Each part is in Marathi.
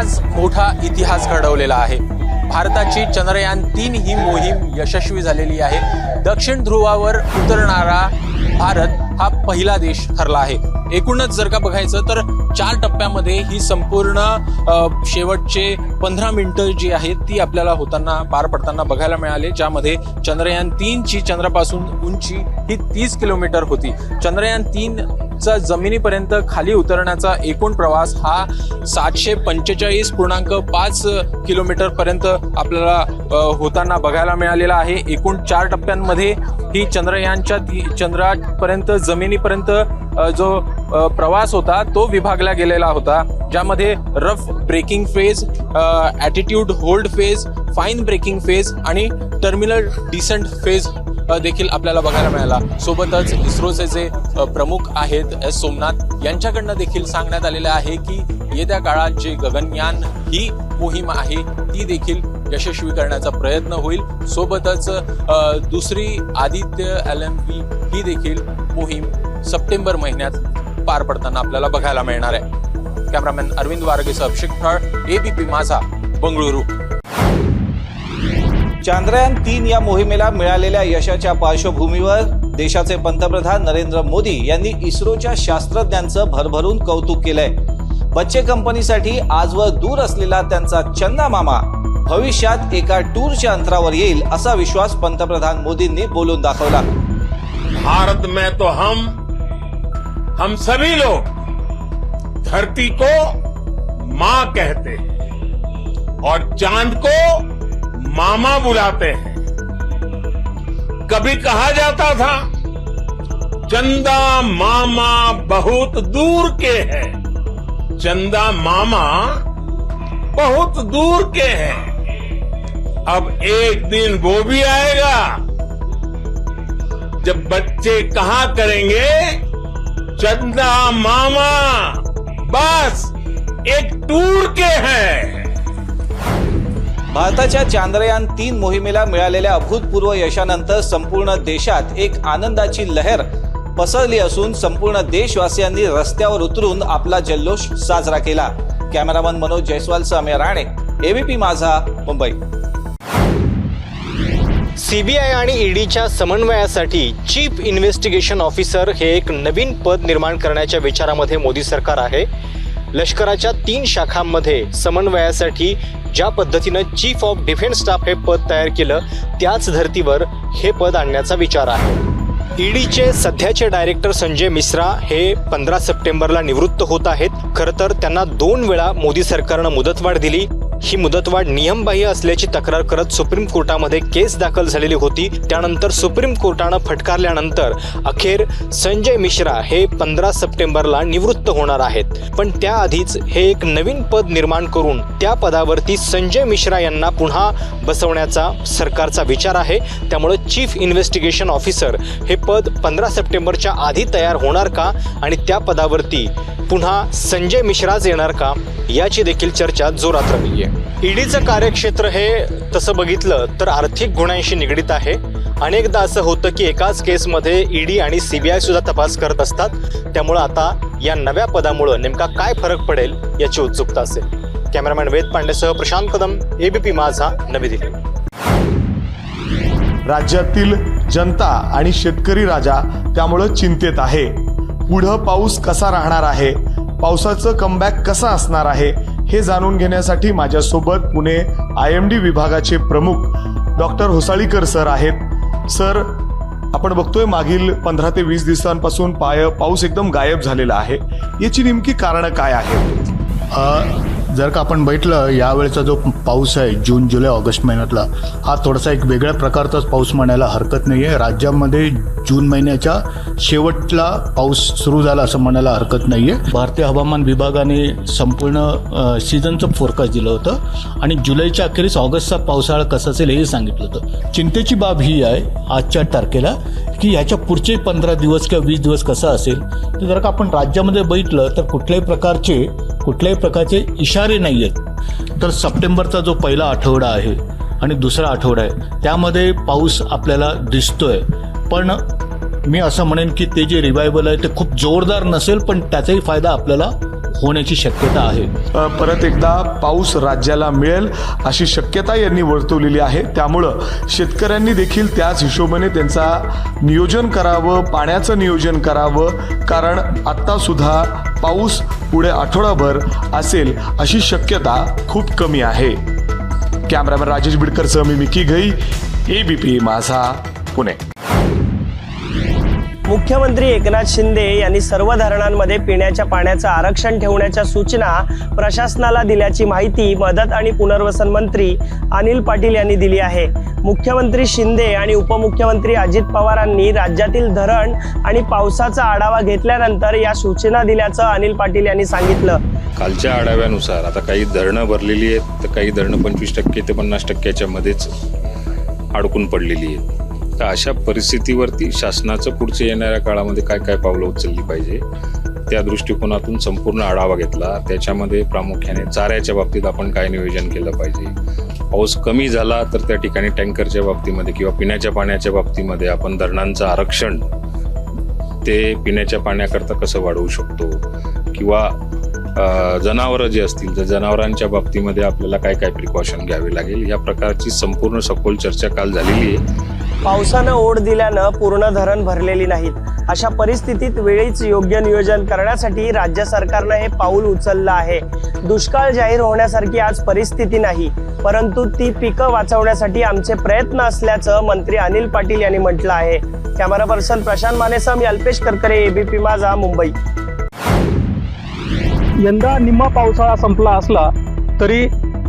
आज मोठा इतिहास घडवलेला आहे। भारताची चंद्रयान-3 ही मोहीम यशस्वी झालेली आहे। दक्षिण ध्रुवावर उतरणारा भारत हा पहिला देश ठरला आहे। एकूणच जर का बघायचं तर 4 टप्प्यामध्ये ही संपूर्ण शेवटचे 15 मिनिटं जी आहेत ती आपल्याला होताना पार पडताना बघायला मिळाले, ज्यामध्ये चंद्रयान-3 ची चंद्रापासून उंची ही 30 किलोमीटर होती। चंद्रयान-3 चा जमिनीपर्यंत खाली उतरण्याचा एकूण प्रवास हा 745.5 किलोमीटर पर्यंत आपल्याला होताना बघायला मिळालेला आहे। एकूण 4 टप्प्यांमध्ये ही चंद्रापर्यंत जमिनीपर्यंत जो प्रवास होता तो विभागला गेलेला होता, ज्यामध्ये rough braking phase, attitude hold phase, fine braking phase आणि टर्मिनल डिसेंट फेज देखील आपल्याला बघायला मिळाला। सोबतच इस्रोचे जे प्रमुख आहेत एस सोमनाथ यांच्याकडनं देखील सांगण्यात आलेलं आहे की येत्या काळात जे गगनयान ही मोहीम आहे ती देखील यशस्वी करण्याचा प्रयत्न होईल। सोबतच दुसरी आदित्य LMV ही देखील मोहीम सप्टेंबर महिन्यात पार पडताना आपल्याला बघायला मिळणार आहे। कॅमेरामॅन अरविंद वारगेसह अभिषेक फळ, ABP माझा, बंगळुरू। चंद्रयान-3 या मोहिमेला मिळालेल्या यशाच्या पार्श्वभूमीवर देशाचे पंतप्रधान नरेंद्र मोदी यांनी इस्रोच्या शास्त्रज्ञांचं भरभरून कौतुक केलंय। बच्चे कंपनीसाठी आजवर दूर असलेला त्यांचा चंदा मामा भविष्यात एका टूरच्या अंतरावर येईल असा विश्वास पंतप्रधान मोदींनी बोलून दाखवला। भारत में तो हम सभी लोग धरती को मां कहते हैं और चांद को मामा बुलाते हैं। कभी कहा जाता था चंदा मामा बहुत दूर के हैं, चंदा मामा बहुत दूर के हैं। अब एक दिन वो भी आएगा जब बच्चे कहा करेंगे चंदा मामा बस एक टूर के हैं। भारताच्या चंद्रयान-3 मोहिमेला मिळालेल्या अभूतपूर्व यशानंतर संपूर्ण देशात एक आनंदाची लहर पसरली असून संपूर्ण देशवासियांनी रस्त्यावर उतरून आपला जल्लोष साजरा केला। कॅमेरामन मनोज जयस्वालसह अमेय राणे, ABP माझा, मुंबई। CBI आणि EDच्या समन्वयासाठी चीफ इन्व्हेस्टिगेशन ऑफिसर हे एक नवीन पद निर्माण करण्याच्या विचारामध्ये मोदी सरकार आहे। लष्कराच्या 3 शाखांमध्ये समन्वयासाठी ज्या पद्धतीनं चीफ ऑफ डिफेन्स स्टाफ हे पद तयार केलं त्याच धर्तीवर हे पद आणण्याचा विचार आहे। EDचे सध्याचे डायरेक्टर संजय मिश्रा हे 15 सप्टेंबरला निवृत्त होत आहेत। खरं तर त्यांना 2 वेळा मोदी सरकारनं मुदतवाढ दिली। ही मुदतवाढ नियमबाह्य असल्याची तक्रार करत सुप्रीम कोर्टामध्ये केस दाखल झालेली होती। त्यानंतर सुप्रीम कोर्टानं फटकारल्यानंतर अखेर संजय मिश्रा हे 15 सप्टेंबरला निवृत्त होणार आहेत। पण त्याआधीच हे एक नवीन पद निर्माण करून त्या पदावरती संजय मिश्रा यांना पुन्हा बसवण्याचा सरकारचा विचार आहे। त्यामुळे चीफ इन्व्हेस्टिगेशन ऑफिसर हे पद 15 सप्टेंबरच्या आधी तयार होणार का आणि त्या पदावरती पुन्हा संजय मिश्राच येणार का याची देखील चर्चा जोरात रंगली आहे। EDचं कार्यक्षेत्र हे तसं बघितलं तर आर्थिक गुन्ह्यांशी निगडीत आहे। अनेकदा असं होतं की एकाच केसमध्ये ED आणि CBI सुद्धा तपास करत असतात। त्यामुळे आता या नव्या पदामुळे नेमका काय फरक पडेल याची उत्सुकता असेल। कॅमेरामॅन वेद पांडेसह प्रशांत कदम, ABP माझा, नवी दिल्ली। राज्यातील जनता आणि शेतकरी राजा त्यामुळे चिंतेत आहे। पुढे पाऊस कसा राहणार आहे, पावसाचं कमबॅक कसा असणार आहे हे जाणून घेण्यासाठी माझ्यासोबत पुणे IMD विभागाचे प्रमुख डॉक्टर होसाळीकर सर आहेत। सर, आपण बघतोय मागील 15 ते 20 दिवसांपासून पाऊस एकदम गायब झालेला आहे, याची नेमकी कारणं काय आहेत? जर का आपण बघितलं यावेळेचा जो पाऊस आहे जून, जुलै, ऑगस्ट महिन्यातला हा थोडासा एक वेगळ्या प्रकारचाच पाऊस म्हणायला हरकत नाही आहे। राज्यामध्ये जून महिन्याच्या शेवटला पाऊस सुरू झाला असं म्हणायला हरकत नाही आहे। भारतीय हवामान विभागाने संपूर्ण सीझनचं फोरकास्ट दिलं होतं आणि जुलैच्या अखेरीस ऑगस्टचा पावसाळा कसा असेल हे सांगितलं होतं। चिंतेची बाब ही आहे आजच्या तारखेला की ह्याच्या पुढचे 15 दिवस किंवा 20 दिवस कसं असेल। तर जर का आपण राज्यामध्ये बघितलं तर कुठल्याही प्रकारचे इशारे नाही आहेत। तर सप्टेंबरचा जो पहिला आठवडा आहे आणि दुसरा आठवडा आहे त्यामध्ये पाऊस आपल्याला दिसतोय, पण मी असं म्हणेन की ते जे रिवायवल आहे ते खूप जोरदार नसेल, पण त्याचाही फायदा आपल्याला होण्याची शक्यता आहे. परत एकदा पाऊस राज्याला मिळेल अशी शक्यता यांनी वर्तवलेली आहे. त्यामुळं शेतकऱ्यांनी देखील त्याच हिशोबाने त्यांचा नियोजन करावं, पाण्याचं नियोजन करावं, कारण आत्तासुद्धा पाऊस पुढे आठवडाभर असेल अशी शक्यता खूप कमी आहे. कॅमेरामॅन राजेश बिडकरसह मी मिकी घई, ABP माझा, पुणे. मुख्यमंत्री एकनाथ शिंदे यांनी सर्व धरणांमध्ये पिण्याच्या पाण्याचं आरक्षण ठेवण्याच्या सूचना प्रशासनाला दिल्याची माहिती मदत आणि पुनर्वसन मंत्री अनिल पाटील यांनी दिली आहे. मुख्यमंत्री शिंदे आणि उपमुख्यमंत्री अजित पवारांनी राज्यातील धरण आणि पावसाचा आढावा घेतल्यानंतर या सूचना दिल्याचं अनिल पाटील यांनी सांगितलं. कालच्या आढाव्यानुसार आता काही धरणं भरलेली आहेत, तर काही धरणं 25% ते 50% मध्येच अडकून पडलेली आहेत. तर अशा परिस्थितीवरती शासनाचं पुढच्या येणाऱ्या काळामध्ये काय काय पावलं उचलली पाहिजे त्या दृष्टिकोनातून संपूर्ण आढावा घेतला. त्याच्यामध्ये प्रामुख्याने चाऱ्याच्या बाबतीत आपण काय नियोजन केलं पाहिजे, पाऊस कमी झाला तर त्या ठिकाणी टँकरच्या बाबतीमध्ये किंवा पिण्याच्या पाण्याच्या बाबतीमध्ये आपण धरणांचं आरक्षण ते पिण्याच्या पाण्याकरता कसं वाढवू शकतो, किंवा जनावरं जे असतील तर जनावरांच्या बाबतीमध्ये आपल्याला काय काय प्रिकॉशन घ्यावे लागेल, या प्रकारची संपूर्ण सखोल चर्चा काल झालेली आहे. पावसानं ओढ दिल्यानं पूर्ण धरण भरलेली नाहीत. अशा परिस्थितीत वेळीच योग्य नियोजन करण्यासाठी राज्य सरकारनं हे पाऊल उचललं आहे. दुष्काळ जाहीर होण्यासारखी आज परिस्थिती नाही, परंतु ती पिकं वाचवण्यासाठी आमचे प्रयत्न असल्याचं मंत्री अनिल पाटील यांनी म्हटलं आहे. कॅमेरा पर्सन प्रशांत मानेसह मी अल्पेश करकरे, ABP माझा, मुंबई. यंदा निम्मा पावसाळा संपला असला तरी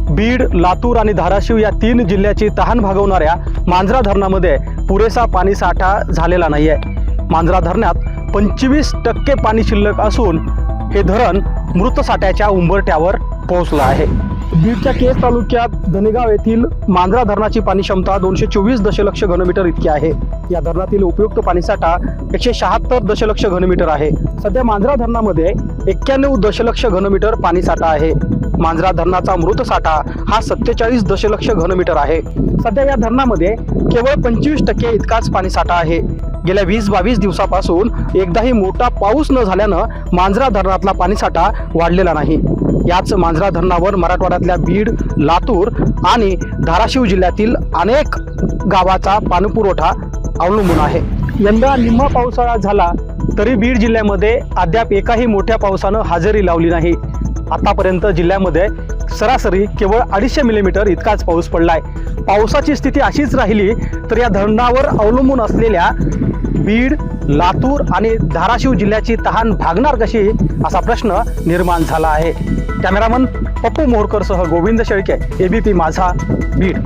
बीड, लातूर आणि धाराशिव या 3 जिल्ह्याची तहान भागवणाऱ्या मांजरा धरणामध्ये पुरेसा पाणी साठा झालेला नाही आहे. मांजरा धरणात 25% पाणी शिल्लक असून हे धरण मृत साठ्याच्या उंबरठ्यावर पोहोचलं आहे. बीडच्या केज तालुक्यात धनेगाव येथील मांजरा धरणाची पाणी क्षमता 224 दशलक्ष घनमीटर इतकी आहे. या धरणातील उपयुक्त पाणीसाठा 176 दशलक्ष घनमीटर आहे. सध्या मांजरा धरणामध्ये 91 दशलक्ष घनमीटर पाणीसाठा आहे. मांजरा धरणाचा मृत साठा हा 47 दशलक्ष घनमीटर आहे. सध्या या धरणामध्ये केवळ 25% इतकाच पाणीसाठा आहे. गेल्या 20-22 दिवसापासून एकदाही मोठा पाऊस न झाल्यानं मांजरा धरणातला पाणीसाठा वाढलेला नाही. याच मांजरा धरणावर मराठवाड्यातल्या बीड, लातूर आणि धाराशिव जिल्ह्यातील अनेक गावाचा पाणीपुरवठा अवलंबून आहे. यंदा निम्मा पावसाळा झाला तरी बीड जिल्ह्यामध्ये अद्याप एकाही मोठ्या पावसानं हजेरी लावली नाही. आतापर्यंत जिल्ह्यामध्ये सरासरी केवळ 250 मिलीमीटर इतकाच पाऊस पडलाय. पावसाची स्थिती अशीच राहिली तर या धरणावर अवलंबून असलेल्या बीड, लातूर आणि धाराशिव जिल्ह्याची तहान भागणार कशी असा प्रश्न निर्माण झाला आहे. कॅमेरामन पप्पू मोरकरसह गोविंद शेळके, ABP माझा, बीड.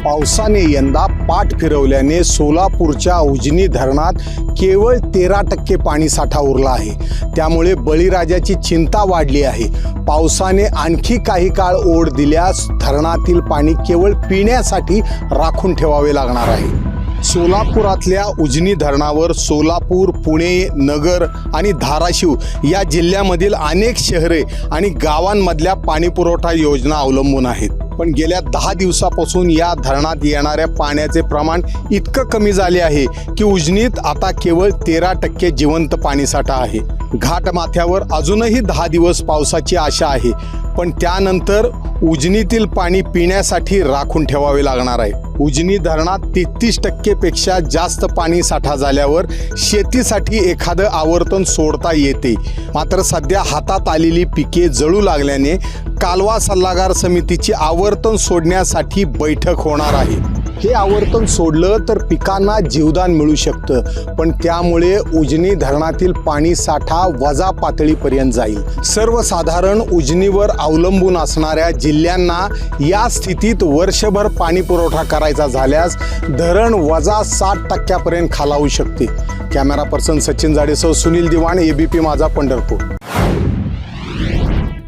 पावसाने यंदा पाठ फिरवल्याने सोलापूरच्या उजनी धरणात केवळ 13% पाणीसाठा उरला आहे. त्यामुळे बळीराजाची चिंता वाढली आहे. पावसाने आणखी काही काळ ओढ दिल्यास धरणातील पाणी केवळ पिण्यासाठी राखून ठेवावे लागणार आहे. सोलापुरातल्या उजनी धरणावर सोलापूर, पुणे, नगर आणि धाराशिव या जिल्ह्यामधील अनेक शहरे आणि गावांमधल्या पाणीपुरवठा योजना अवलंबून आहेत. पण गेल्या 10 दिवसापासून या धरणात येणाऱ्या पाण्याचे प्रमाण इतकं कमी झाले आहे की उजनीत आता केवळ 13% जिवंत पाणीसाठा आहे. घाटमाथ्यावर अजूनही 10 दिवस पावसाची आशा आहे, पण त्यानंतर उजनीतील पाणी पिण्यासाठी राखून ठेवावे लागणार आहे. उजनी धरणात 33% पेक्षा जास्त पाणी साठा झाल्यावर शेतीसाठी एखादं आवर्तन सोडता येते. मात्र सध्या हातात आलेली पिके जळू लागल्याने कालवा सल्लागार समितीची आवर्तन सोडण्यासाठी बैठक होणार आहे. हे आवर्तन सोडलं तर पिकांना जीवदान मिळू शकतं, पण त्यामुळे उजनी धरणातील पाणी साठा वजा पातळीपर्यंत जाईल. सर्वसाधारण उजनीवर अवलंबून असणाऱ्या जिल्ह्यांना या स्थितीत वर्षभर पाणी पुरवठा करायचा झाल्यास धरण वजा 60% खालावू शकते. कॅमेरा पर्सन सचिन जाडेसह सुनील दिवाण, ABP माझा, पंढरपूर.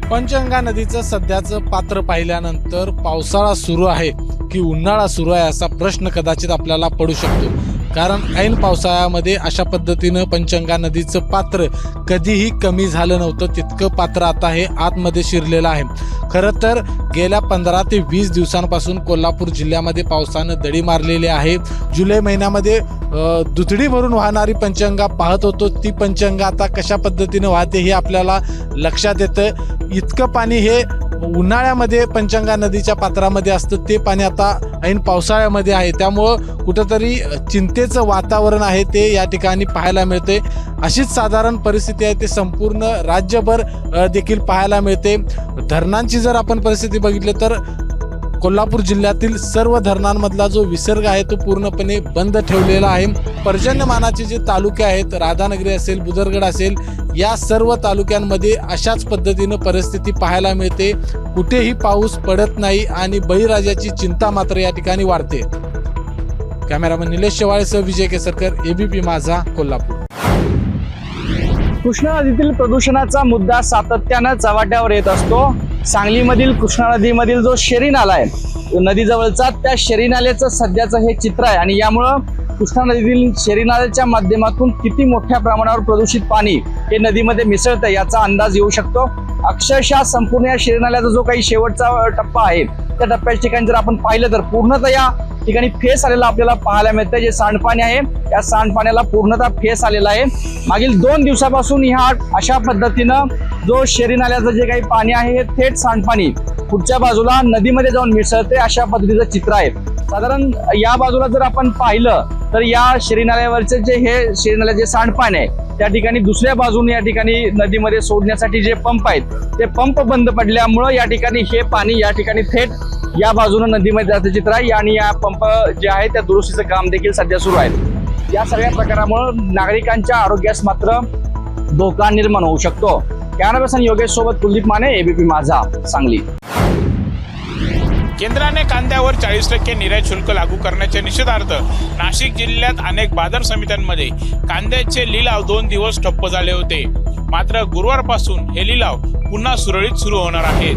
पंचगंगा नदीचं सध्याचं पात्र पाहिल्यानंतर पावसाळा सुरू आहे की उन्हाळा सुरू आहे असा प्रश्न कदाचित आपल्याला पडू शकतो. कारण ऐन पावसाळ्यामध्ये अशा पद्धतीनं पंचगंगा नदीचं पात्र कधीही कमी झालं नव्हतं, तितकं पात्र आता हे आतमध्ये शिरलेलं आहे. खरं तर गेल्या 15 ते 20 दिवसांपासून कोल्हापूर जिल्ह्यामध्ये पावसानं दडी मारलेली आहे. जुलै महिन्यामध्ये दुथडी भरून वाहणारी पंचगंगा पाहत होतो, ती पंचगंगा आता कशा पद्धतीनं वाहते हे आपल्याला लक्षात येतं. इतकं पाणी हे उन्हाळ्यामध्ये पंचगंगा नदीच्या पात्रामध्ये असतं, ते पाणी आता ऐन पावसाळ्यामध्ये आहे. त्यामुळं कुठंतरी चिंतेचं वातावरण आहे ते या ठिकाणी पाहायला मिळते. अशीच साधारण परिस्थिती आहे ते संपूर्ण राज्यभर देखील पाहायला मिळते. धरणांची जर आपण परिस्थिती बघितली तर कोल्हापूर जिल्ह्यातील सर्व धरणांमधला जो विसर्ग आहे तो पूर्णपणे बंद ठेवलेला आहे. पर्जन्यमानाचे जे तालुके आहेत, राधानगरी असेल, बुदरगड असेल, या सर्व तालुक्यांमध्ये अशाच पद्धतीनं परिस्थिती पाहायला मिळते. कुठेही पाऊस पडत नाही आणि बळीराजाची चिंता मात्र या ठिकाणी वाढते. कॅमेरामन निलेश शेवाळेसह विजय केसरकर, एबीपी माझा, कोल्हापूर. कृष्णा नदीतील प्रदूषणाचा मुद्दा सातत्यानं चव्हाट्यावर येत असतो. सांगलीमधील कृष्णा नदीमधील जो शेरी नाला आहे नदीजवळचा, त्या शेरी नाल्याचं सध्याचं हे चित्र आहे आणि यामुळं कृष्णा नदीतील शेरी नाल्याच्या माध्यमातून किती मोठ्या प्रमाणावर प्रदूषित पाणी हे नदीमध्ये मिसळतं याचा अंदाज येऊ शकतो. अक्षरशः संपूर्ण या शेरी नाल्याचा जो काही शेवटचा टप्पा आहे त्या टप्प्याच्या ठिकाणी जर आपण पाहिलं तर पूर्णतः या ठिकाणी फेस आलेला आपल्याला पाहायला मिळतं. जे सांडपाणी आहे त्या सांडपाण्याला पूर्णतः फेस आलेला आहे. मागील 2 दिवसापासून ह्या अशा पद्धतीनं जो शेरी नाल्याचं जे काही पाणी आहे हे थेट सांडपाणी पुढच्या बाजूला नदीमध्ये जाऊन मिसळते, अशा पद्धतीचं चित्र आहे. साधारण या बाजूला जर आपण पाहिलं तर या शेरी नाल्यावरचे जे हे शेरी नाल्याचे जे सांडपाणी आहे त्या ठिकाणी दुसऱ्या बाजूने या ठिकाणी नदीमध्ये सोडण्यासाठी जे पंप आहेत ते पंप बंद पडल्यामुळं या ठिकाणी हे पाणी या ठिकाणी थेट या बाजूने नदीमध्ये जातं चित्र आहे आणि या पंप जे आहे त्या दुरुस्तीचं काम देखील सध्या सुरू आहे. या सगळ्या प्रकारामुळे नागरिकांच्या आरोग्यास मात्र धोका निर्माण होऊ शकतो. कॅमेरा पर्सन योगेश सोबत कुलदीप माने, एबीपी माझा, सांगली. केंद्राने कांद्यावर 40% निर्यात शुल्क लागू करण्याच्या निषेधार्थ नाशिक जिल्ह्यात अनेक बाजार समित्यांमध्ये कांद्याचे लिलाव 2 दिवस ठप्प झाले होते. मात्र गुरुवारपासून हे लिलाव पुन्हा सुरळीत सुरू होणार आहेत.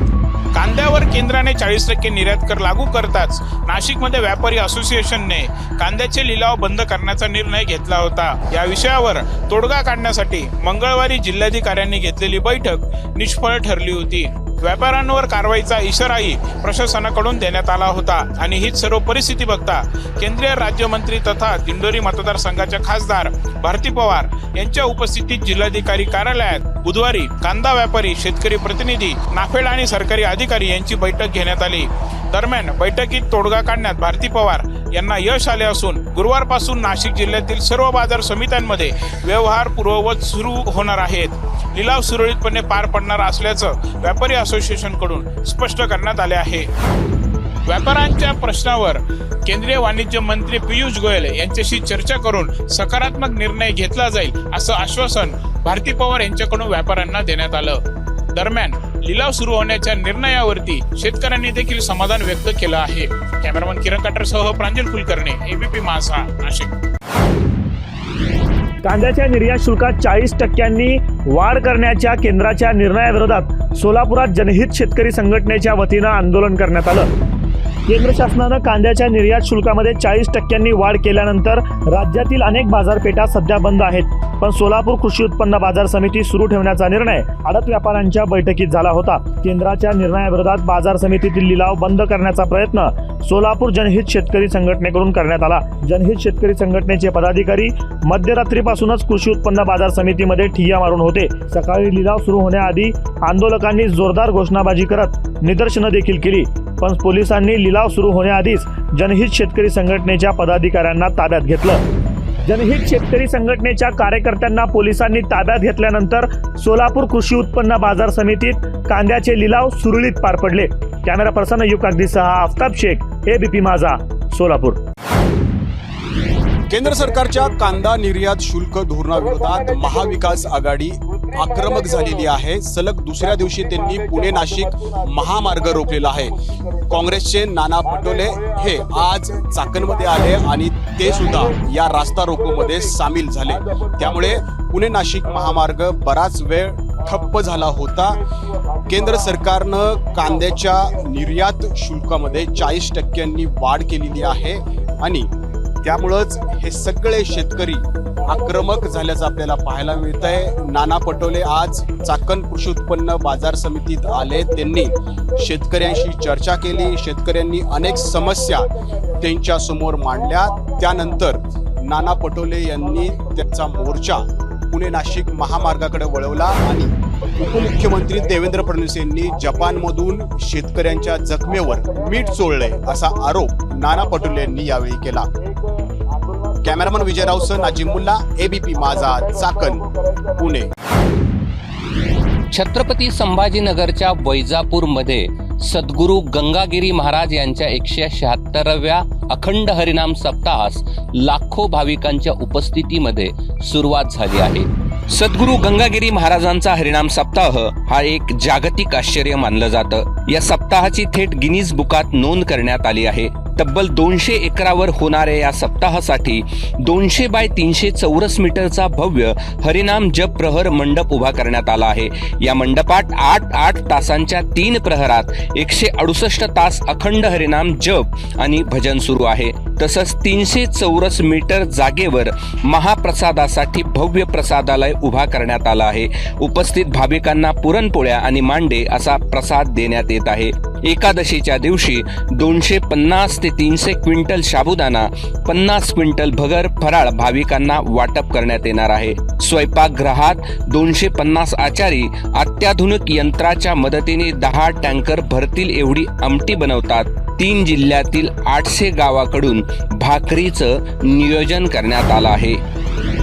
कांद्यावर केंद्राने 40% निर्यात कर लागू करताच नाशिकमध्ये व्यापारी असोसिएशनने कांद्याचे लिलाव बंद करण्याचा निर्णय घेतला होता. या विषयावर तोडगा काढण्यासाठी मंगळवारी जिल्हाधिकाऱ्यांनी घेतलेली बैठक निष्फळ ठरली होती. व्यापाऱ्यांवर कारवाईचा इशाराही प्रशासनाकडून देण्यात आला होता आणि हीच सर्व परिस्थिती बघता केंद्रीय राज्यमंत्री तथा दिंडोरी मतदारसंघाच्या खासदार भारती पवार यांच्या उपस्थितीत जिल्हाधिकारी कार्यालयात बुधवारी कांदा व्यापारी, शेतकरी प्रतिनिधी, नाफेड आणि सरकारी अधिकारी यांची बैठक घेण्यात आली. दरम्यान बैठकीत तोडगा काढण्यात भारती पवार यांना यश आले असून गुरुवारपासून नाशिक जिल्ह्यातील सर्व बाजार समित्यांमध्ये व्यवहार पूर्ववत सुरू होणार आहेत. लिलाव सुरळीतपणे पार पडणार असल्याचं व्यापारी असोसिएशनकडून स्पष्ट करण्यात आले आहे. व्यापाऱ्यांच्या प्रश्नावर केंद्रीय वाणिज्य मंत्री पियुष गोयल यांच्याशी चर्चा करून सकारात्मक निर्णय घेतला जाईल असं आश्वासन भारती पवार यांच्याकडून व्यापाऱ्यांना देण्यात आलं. दरम्यान लिलाव सुरू होण्याच्या निर्णयावरती शेतकऱ्यांनी देखील समाधान व्यक्त केलं आहे. कॅमेरामन किरण काटरसह प्रांजल कुलकर्णी, एबीपी माझा, नाशिक. कांद्याच्या निर्यात शुल्कात 40% वाढ करण्याच्या केंद्राच्या निर्णयाविरोधात सोलापुरात जनहित शेतकरी संघटनेच्या वतीनं आंदोलन करण्यात आलं. केंद्र शासनानं कांद्याच्या निर्यात शुल्कामध्ये 40% वाढ केल्यानंतर राज्यातील अनेक बाजारपेठा सध्या बंद आहेत. पण सोलापूर कृषी उत्पन्न बाजार समिती सुरू ठेवण्याचा निर्णय आडत व्यापाऱ्यांच्या बैठकीत झाला होता. केंद्राच्या निर्णयाविरोधात बाजार समितीतील लिलाव बंद करण्याचा प्रयत्न सोलापूर जनहित शेतकरी संघटनेकडून करण्यात आला. जनहित शेतकरी संघटनेचे पदाधिकारी मध्यरात्रीपासूनच कृषी उत्पन्न बाजार समितीमध्ये ठिय्या मारून होते. सकाळी लिलाव सुरू होण्याआधी आंदोलकांनी जोरदार घोषणाबाजी करत निदर्शनं देखील केली. पण पोलिसांनी लिलाव सुरू होण्याआधीच जनहित शेतकरी संघटनेच्या पदाधिकाऱ्यांना ताब्यात घेतलं. जनहित शेतकरी संघटनेच्या कार्यकर्त्यांना पोलिसांनी ताब्यात घेतल्यानंतर सोलापूर कृषी उत्पन्न बाजार समितीत कांद्याचे लिलाव सुरळीत पार पडले. कॅमेरा पर्सन अय्यूब कागदीसह आफताब शेख, एबीपी माझा, सोलापूर. केंद्र सरकारच्या कांदा निर्यात शुल्क धोरणाविरोधात महाविकास आघाडी आक्रमक झालेली आहे. सलग दुसऱ्या दिवशी त्यांनी पुणे नाशिक महामार्ग रोखलेला आहे. काँग्रेसचे नाना पटोले हे आज चाकणमध्ये आले आणि ते सुद्धा या रास्ता रोकोमध्ये सामील झाले. त्यामुळे पुणे नाशिक महामार्ग बराच वेळ ठप्प झाला होता. केंद्र सरकारनं कांद्याच्या निर्यात शुल्कामध्ये 40% वाढ केलेली आहे आणि त्यामुळंच हे सगळे शेतकरी आक्रमक झाल्याचं आपल्याला पाहायला मिळतंय. नाना पटोले आज चाकण कृषी उत्पन्न बाजार समितीत आले. त्यांनी शेतकऱ्यांशी चर्चा केली. शेतकऱ्यांनी अनेक समस्या त्यांच्या समोर मांडल्या. त्यानंतर नाना पटोले यांनी त्यांचा मोर्चा पुणे नाशिक महामार्गाकडे वळवला आणि उपमुख्यमंत्री देवेंद्र फडणवीस यांनी जपानमधून शेतकऱ्यांच्या जखमेवर मीठ चोळले असा आरोप नाना पटोले यांनी यावेळी केला. कॅमेरामन विजय रावसह नाजिम मुल्ला, एबीपी माझा, चाकण, पुणे. छत्रपती संभाजीनगरच्या वैजापूरमध्ये सद्गुरू गंगागिरी महाराज यांच्या 176व्या अखंड हरिनाम सप्ताहास लाखो भाविकांच्या उपस्थितीमध्ये सुरुवात झाली आहे. सद्गुरू गंगागिरी महाराजांचा हरिनाम सप्ताह हा एक जागतिक आश्चर्य मानलं जातं. या सप्ताहाची थेट गिनीज बुकात नोंद करण्यात आली आहे. तब्बल 200 एकरावर होणाऱ्या या सप्ताहासाठी 200 बाय 300 चौरस मीटरचा भव्य हरिनाम जप प्रहर मंडप उभा करण्यात आला आहे. या मंडपात 8 तासांच्या 3 प्रहरात 168 तास अखंड हरिनाम जप आणि भजन सुरू आहे. तसंच 300 चौरस मीटर जागेवर महाप्रसादासाठी भव्य प्रसादालय उभा करण्यात आला आहे. उपस्थित भाविकांना पुरणपोळ्या आणि मांडे असा प्रसाद देण्यात येत आहे. एकादशीच्या दिवशी 250 ते 300 क्विंटल साबुदाणा, 50 क्विंटल भगर फराळ भाविकांना वाटप करण्यात येणार आहे. स्वयंपाकगृहात 250 आचारी अत्याधुनिक यंत्राच्या मदतीने 10 टँकर भरतील एवढी आमटी बनवतात. 3 जिल्ह्यातील 800 गावाकडून भाकरीचं नियोजन करण्यात आलं आहे.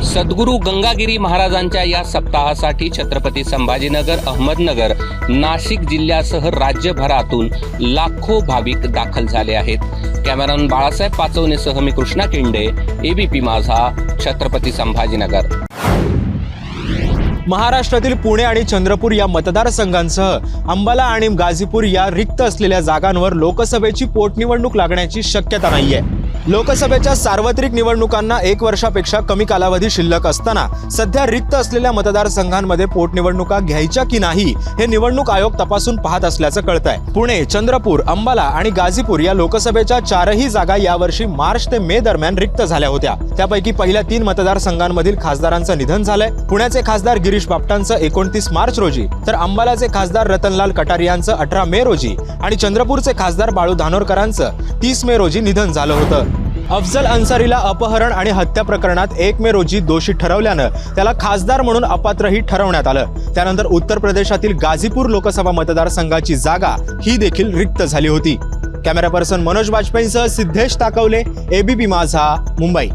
सद्गुरू गंगागिरी महाराजांच्या या सप्ताहासाठी छत्रपती संभाजीनगर, अहमदनगर, नाशिक जिल्ह्यासह राज्यभरातून लाखो भाविक दाखल झाले आहेत. कॅमेरामन बाळासाहेब पाचवणेसह मी कृष्णा केंडे, एबीपी माझा, छत्रपती संभाजीनगर. महाराष्ट्रातील पुणे आणि चंद्रपूर या मतदारसंघांसह अंबाला आणि गाझीपूर या रिक्त असलेल्या जागांवर लोकसभेची पोटनिवडणूक लागण्याची शक्यता नाहीये. लोकसभेच्या सार्वत्रिक निवडणुकांना 1 वर्षापेक्षा कमी कालावधी शिल्लक असताना सध्या रिक्त असलेल्या मतदारसंघांमध्ये पोटनिवडणुका घ्यायच्या की नाही हे निवडणूक आयोग तपासून पाहत असल्याचं कळतंय. पुणे, चंद्रपूर, अंबाला आणि गाझीपूर या लोकसभेच्या 4ही जागा यावर्षी मार्च ते मे दरम्यान रिक्त झाल्या होत्या. त्यापैकी पहिल्या 3 मतदारसंघांमधील खासदारांचं निधन झालंय. पुण्याचे खासदार गिरीश बापटांचं 29 मार्च रोजी, तर अंबालाचे खासदार रतनलाल कटारियांचं 18 मे रोजी आणि चंद्रपूरचे खासदार बाळू धानोरकरांचं 30 मे रोजी निधन झालं होतं. अफजल अन्सारीला अपहरण आणि हत्या प्रकरणात 1 मे रोजी दोषी ठरवल्यानं त्याला खासदार म्हणून अपात्रही ठरवण्यात आलं. त्यानंतर उत्तर प्रदेशातील गाझीपूर लोकसभा मतदारसंघाची जागा ही देखील रिक्त झाली होती. कॅमेरा पर्सन मनोज वाजपेयीसह सिद्धेश ताकवले, एबीपी माझा, मुंबई.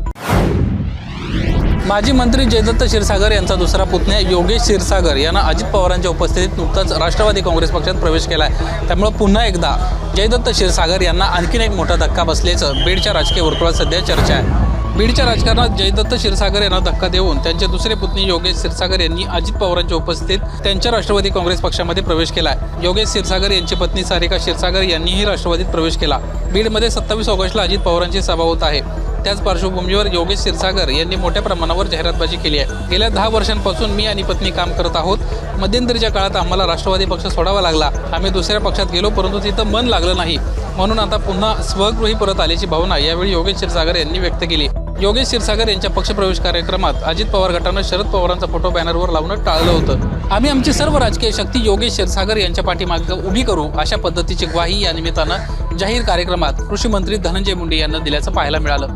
माजी मंत्री जयदत्त क्षीरसागर यांचा दुसरा पुतण्या योगेश क्षीरसागर यांना अजित पवारांच्या उपस्थितीत नुकताच राष्ट्रवादी काँग्रेस पक्षात प्रवेश केला आहे. त्यामुळे पुन्हा एकदा जयदत्त क्षीरसागर यांना आणखीन एक मोठा धक्का बसल्याचं बीडच्या राजकीय वर्तुळात सध्या चर्चा आहे. बीडच्या राजकारणात जयदत्त क्षीरसागर यांना धक्का देऊन त्यांचे दुसरे पुतणी योगेश क्षीरसागर यांनी अजित पवारांच्या उपस्थितीत त्यांच्या राष्ट्रवादी काँग्रेस पक्षामध्ये प्रवेश केला आहे. योगेश क्षीरसागर यांची पत्नी सारिका क्षीरसागर यांनीही राष्ट्रवादीत प्रवेश केला. बीडमध्ये 27 ऑगस्टला अजित पवारांची सभा होत आहे. त्याच पार्श्वभूमीवर योगेश क्षीरसागर यांनी मोठ्या प्रमाणावर जाहिरातबाजी केली आहे. गेल्या 10 वर्षांपासून मी आणि पत्नी काम करत आहोत. मध्यंतरीच्या काळात आम्हाला राष्ट्रवादी पक्ष सोडावा लागला. आम्ही दुसऱ्या पक्षात गेलो, परंतु तिथं मन लागलं नाही, म्हणून आता पुन्हा स्वगृही परत आल्याची भावना यावेळी योगेश क्षीरसागर यांनी व्यक्त केली. योगेश क्षीरसागर यांच्या पक्षप्रवेश कार्यक्रमात अजित पवार गटानं शरद पवारांचा फोटो बॅनरवर लावणं टाळलं होतं. आम्ही आमची सर्व राजकीय शक्ती योगेश क्षीरसागर यांच्या पाठीमागे उभी करू, अशा पद्धतीची ग्वाही या निमित्तानं जाहीर कार्यक्रमात कृषी मंत्री धनंजय मुंडे यांना दिल्याचं पाहायला मिळालं.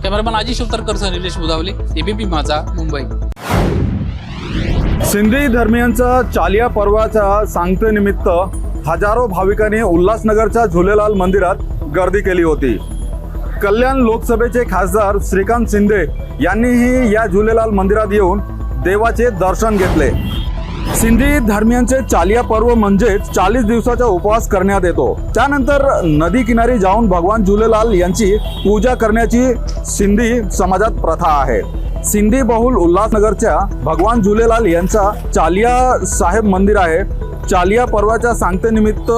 कॅमेरामन आजी शिवतरकर, निलेश बुधावले, एबीपी माझा, मुंबई. सिंधी धर्मियांचा चालिया पर्वाच्या सांगतेनिमित्त हजारो भाविकांनी उल्हासनगरच्या झुलेलाल मंदिरात गर्दी केली होती. कल्याण लोकसभेचे खासदार श्रीकांत शिंदे यांनीही या झुलेलाल मंदिरात येऊन देवाचे दर्शन घेतले. सिंधी धर्मियांचे चालिया पर्व म्हणजेच 40 दिवसाचा उपवास करण्यात येतो. त्यानंतर नदी किनारी जाऊन भगवान झुलेलाल यांची पूजा करण्याची सिंधी समाजात प्रथा आहे. सिंधी बहुल उल्हासनगरच्या भगवान झुलेलाल यांचा चालिया साहेब मंदिर आहे. चालिया पर्वाच्या सांगतेनिमित्त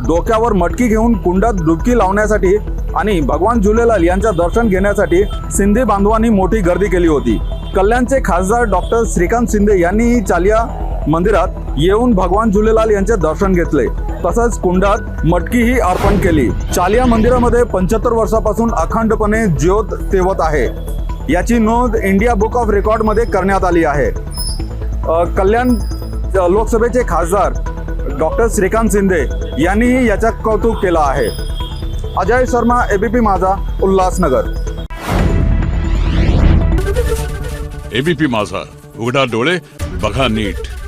डोक्यावर मटकी घेऊन कुंडात डुबकी लावण्यासाठी आणि भगवान झुलेलाल यांचं दर्शन घेण्यासाठी सिंधी बांधवांनी मोठी गर्दी केली होती. कल्याणचे खासदार डॉक्टर श्रीकांत शिंदे यांनीही चालिया मंदिरात येऊन भगवान झुलेलाल यांचे दर्शन घेतले. तसंच कुंडात मटकीही अर्पण केली. चालिया मंदिरामध्ये 75 वर्षापासून अखंडपणे ज्योत तेवत आहे. याची नोंद इंडिया बुक ऑफ रेकॉर्डमध्ये करण्यात आली आहे. कल्याण लोकसभेचे खासदार डॉक्टर श्रीकांत शिंदे यांनीही याचा कौतुक केलं आहे. अजय शर्मा, एबीपी माझा, उल्हासनगर. एबीपी माझा, उघडा डोळे बघा नीट.